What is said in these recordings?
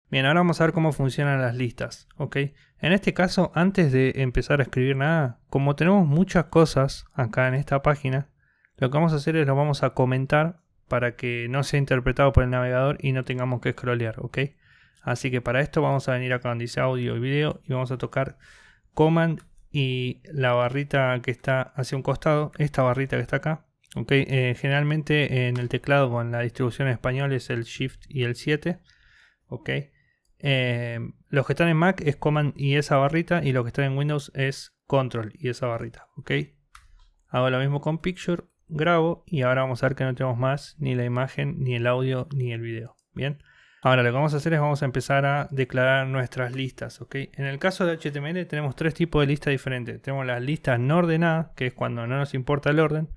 Bien, ahora vamos a ver cómo funcionan las listas, ¿ok? En este caso, antes de empezar a escribir nada, como tenemos muchas cosas acá en esta página, lo que vamos a hacer es lo vamos a comentar para que no sea interpretado por el navegador y no tengamos que scrollear, ¿ok? Así que para esto vamos a venir acá donde dice audio y video y vamos a tocar Command y la barrita que está hacia un costado, esta barrita que está acá, ¿ok? Generalmente en el teclado con la distribución en español es el Shift y el 7, ¿ok? Los que están en Mac es Command y esa barrita, y los que están en Windows es Control y esa barrita, ¿ok? Hago lo mismo con Picture, grabo y ahora vamos a ver que no tenemos más ni la imagen, ni el audio, ni el video. Bien, ahora lo que vamos a hacer es vamos a empezar a declarar nuestras listas, ¿ok? En el caso de HTML tenemos tres tipos de listas diferentes. Tenemos las listas no ordenadas, que es cuando no nos importa el orden.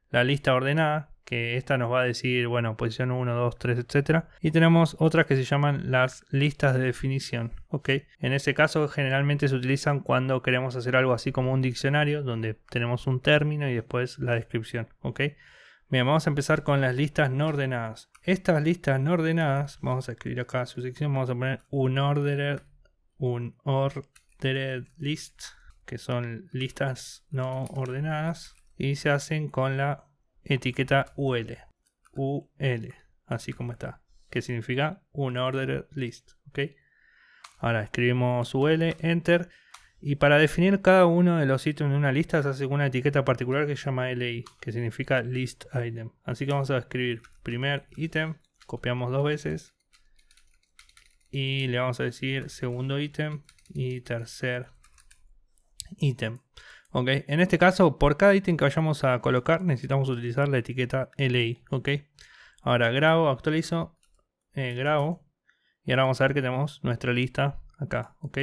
La lista ordenada, que esta nos va a decir, bueno, posición 1, 2, 3, etc. Y tenemos otras que se llaman las listas de definición, ¿ok? En ese caso generalmente se utilizan cuando queremos hacer algo así como un diccionario, donde tenemos un término y después la descripción, ¿ok? Bien, vamos a empezar con las listas no ordenadas. Estas listas no ordenadas, vamos a escribir acá su sección, vamos a poner unordered list, que son listas no ordenadas. Y se hacen con la etiqueta UL, así como está, que significa unordered list, ¿ok? Ahora escribimos UL, enter, y para definir cada uno de los ítems de una lista se hace con una etiqueta particular que se llama LI, que significa list item. Así que vamos a escribir primer ítem, copiamos dos veces, y le vamos a decir segundo ítem y tercer ítem. Ok, en este caso, por cada ítem que vayamos a colocar, necesitamos utilizar la etiqueta LI. Ok, ahora grabo, actualizo, grabo, y ahora vamos a ver que tenemos nuestra lista acá. Ok,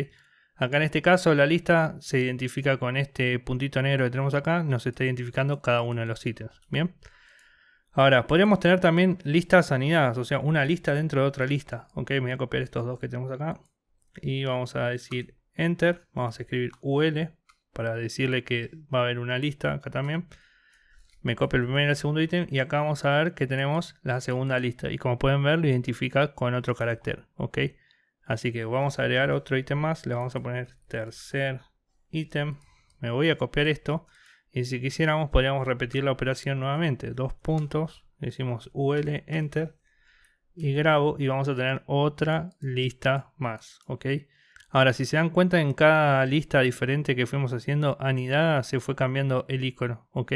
acá en este caso, la lista se identifica con este puntito negro que tenemos acá, nos está identificando cada uno de los ítems. Bien, ahora podríamos tener también listas anidadas, o sea, una lista dentro de otra lista. Ok, me voy a copiar estos dos que tenemos acá, y vamos a decir enter, vamos a escribir UL. Para decirle que va a haber una lista acá también. Me copio el primer y el segundo ítem. Y acá vamos a ver que tenemos la segunda lista. Y como pueden ver, lo identifica con otro carácter. ¿Ok? Así que vamos a agregar otro ítem más. Le vamos a poner tercer ítem. Me voy a copiar esto. Y si quisiéramos, podríamos repetir la operación nuevamente. Dos puntos. Decimos UL, enter. Y grabo. Y vamos a tener otra lista más. ¿Ok? Ahora, si se dan cuenta, en cada lista diferente que fuimos haciendo anidada se fue cambiando el icono, ¿ok?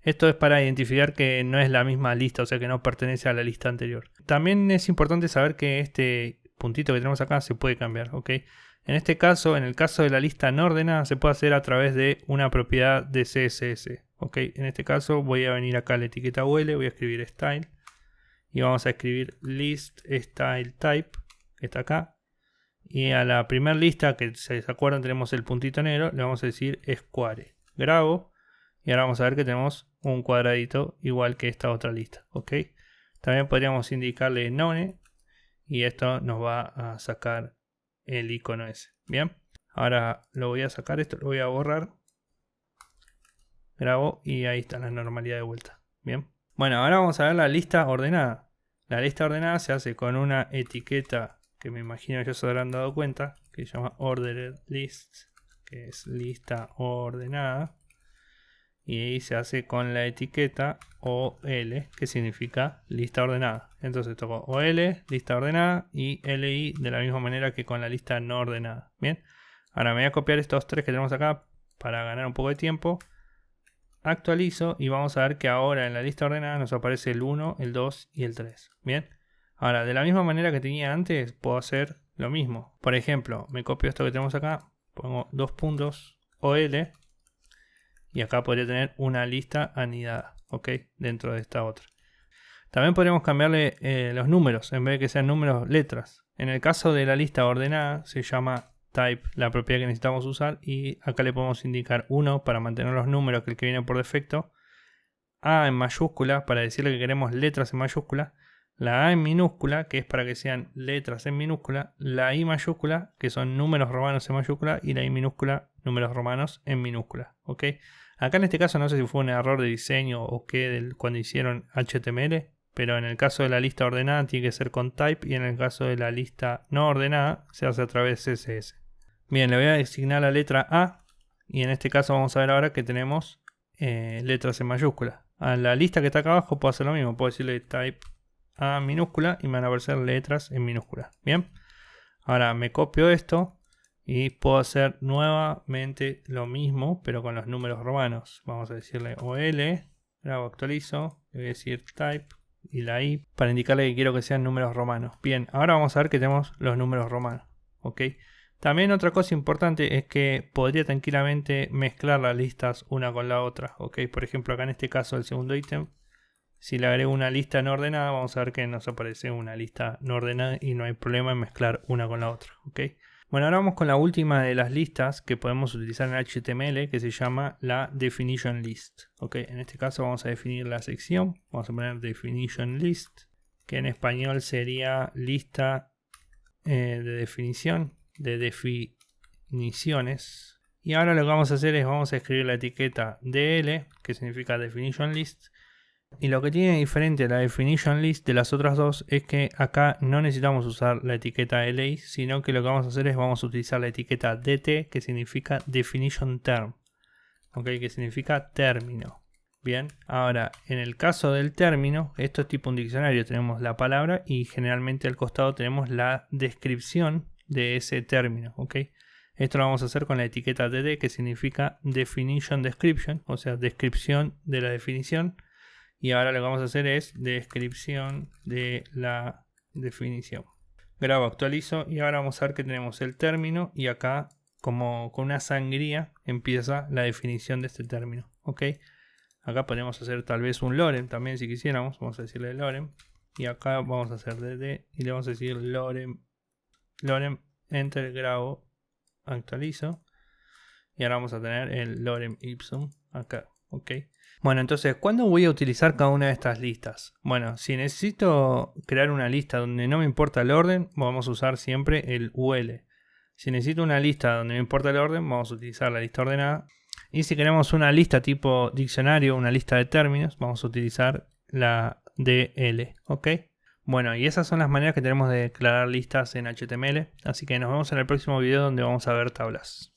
Esto es para identificar que no es la misma lista, o sea que no pertenece a la lista anterior. También es importante saber que este puntito que tenemos acá se puede cambiar, ¿ok? En este caso, en el caso de la lista no ordenada, se puede hacer a través de una propiedad de CSS, ¿ok? En este caso voy a venir acá a la etiqueta UL, voy a escribir style y vamos a escribir list style type, que está acá. Y a la primera lista, que si se acuerdan tenemos el puntito negro, le vamos a decir square. Grabo y ahora vamos a ver que tenemos un cuadradito igual que esta otra lista. ¿Ok? También podríamos indicarle none y esto nos va a sacar el icono ese. Bien, ahora lo voy a sacar, esto lo voy a borrar. Grabo y ahí está la normalidad de vuelta. Bien, bueno, ahora vamos a ver la lista ordenada. La lista ordenada se hace con una etiqueta que me imagino que se habrán dado cuenta, que se llama ordered list, que es lista ordenada, y ahí se hace con la etiqueta OL, que significa lista ordenada. Entonces toco OL, lista ordenada, y LI de la misma manera que con la lista no ordenada. Bien, ahora me voy a copiar estos tres que tenemos acá para ganar un poco de tiempo. Actualizo y vamos a ver que ahora en la lista ordenada nos aparece el 1, el 2 y el 3. Bien. Ahora, de la misma manera que tenía antes, puedo hacer lo mismo. Por ejemplo, me copio esto que tenemos acá, pongo dos puntos OL y acá podría tener una lista anidada, ¿ok? Dentro de esta otra. También podríamos cambiarle los números, en vez de que sean números, letras. En el caso de la lista ordenada, se llama type, la propiedad que necesitamos usar, y acá le podemos indicar 1 para mantener los números, que es el que viene por defecto, A en mayúscula para decirle que queremos letras en mayúscula, la A en minúscula, que es para que sean letras en minúscula, la I mayúscula, que son números romanos en mayúscula, y la I minúscula, números romanos en minúscula. ¿Ok? Acá en este caso no sé si fue un error de diseño o qué cuando hicieron HTML, pero en el caso de la lista ordenada tiene que ser con type y en el caso de la lista no ordenada se hace a través de CSS. Bien, le voy a designar la letra A y en este caso vamos a ver ahora que tenemos letras en mayúscula. A la lista que está acá abajo puedo hacer lo mismo, puedo decirle type A minúscula y me van a aparecer letras en minúscula. Bien, ahora me copio esto y puedo hacer nuevamente lo mismo pero con los números romanos. Vamos a decirle OL, grabo, actualizo, le voy a decir type y la I para indicarle que quiero que sean números romanos. Bien, ahora vamos a ver que tenemos los números romanos. ¿Ok? También otra cosa importante es que podría tranquilamente mezclar las listas una con la otra. ¿Ok? Por ejemplo, acá en este caso el segundo ítem, si le agrego una lista no ordenada, vamos a ver que nos aparece una lista no ordenada y no hay problema en mezclar una con la otra. ¿Ok? Bueno, ahora vamos con la última de las listas que podemos utilizar en HTML, que se llama la definition list. ¿Ok? En este caso vamos a definir la sección, vamos a poner definition list, que en español sería lista de definición, de definiciones. Y ahora lo que vamos a hacer es vamos a escribir la etiqueta DL, que significa definition list. Y lo que tiene diferente la definition list de las otras dos es que acá no necesitamos usar la etiqueta LI, sino que lo que vamos a hacer es vamos a utilizar la etiqueta DT, que significa definition term, ¿okay? Que significa término. Bien, ahora en el caso del término, esto es tipo un diccionario, tenemos la palabra y generalmente al costado tenemos la descripción de ese término, ¿ok? Esto lo vamos a hacer con la etiqueta DD, que significa definition description, o sea, descripción de la definición. Y ahora lo que vamos a hacer es descripción de la definición. Grabo, actualizo y ahora vamos a ver que tenemos el término y acá como con una sangría empieza la definición de este término. ¿Ok? Acá podemos hacer tal vez un lorem también si quisiéramos. Vamos a decirle lorem y acá vamos a hacer dd y le vamos a decir lorem enter, grabo, actualizo y ahora vamos a tener el lorem ipsum acá. ¿Ok? Bueno, entonces, ¿cuándo voy a utilizar cada una de estas listas? Bueno, si necesito crear una lista donde no me importa el orden, vamos a usar siempre el UL. Si necesito una lista donde me importa el orden, vamos a utilizar la lista ordenada. Y si queremos una lista tipo diccionario, una lista de términos, vamos a utilizar la DL. ¿Ok? Bueno, y esas son las maneras que tenemos de declarar listas en HTML. Así que nos vemos en el próximo video donde vamos a ver tablas.